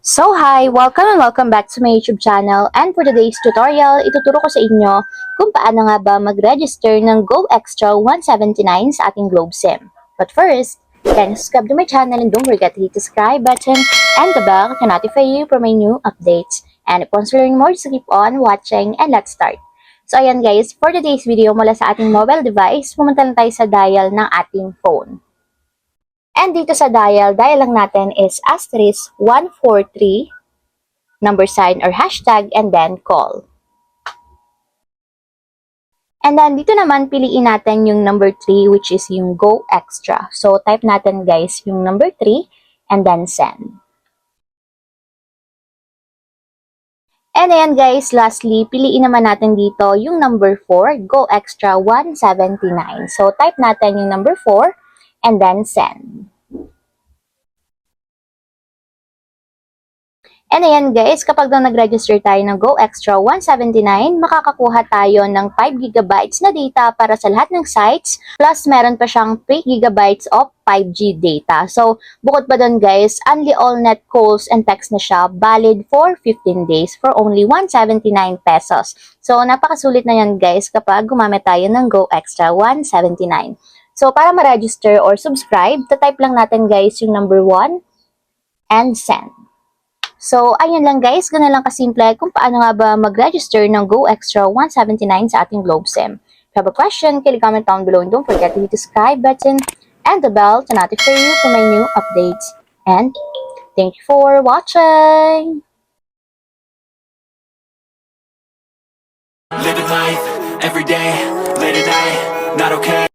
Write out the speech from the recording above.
So hi! Welcome and welcome back to my YouTube channel, and for today's tutorial, ituturo ko sa inyo kung paano nga ba mag-register ng Go Extra 179 sa ating Globe SIM. But first, can you subscribe to my channel and don't forget to hit the subscribe button and the bell to notify you for my new updates. And if you learn more, so keep on watching and let's start. So ayan guys, for today's video mula sa ating mobile device, pumunta lang tayo sa dial ng ating phone. And dito sa dial lang natin is asterisk 143, number sign or hashtag, and then call. And then dito naman, piliin natin yung number 3, which is yung Go Extra. So type natin guys yung number 3 and then send. And ayan guys, lastly, piliin naman natin dito yung number 4, Go Extra 179. So type natin yung number 4 and then send. And ayan guys, kapag daw nag-register tayo ng Go Extra 179, makakakuha tayo ng 5GB na data para sa lahat ng sites, plus meron pa siyang 3GB of 5G data. So, bukod pa doon guys, only all net calls and text na siya, valid for 15 days for only 179 pesos. So, napakasulit na yan guys kapag gumamit tayo ng Go Extra 179. So, para ma-register or subscribe, type lang natin guys yung number 1 and send. So, ayun lang guys, ganun lang kasimple kung paano nga ba mag-register ng Go Extra 179 sa ating Globe SIM. If you have a question, kindly comment down below and don't forget to hit the subscribe button and the bell to notify you for my new updates. And thank you for watching! Living life, every day, late at night, not okay.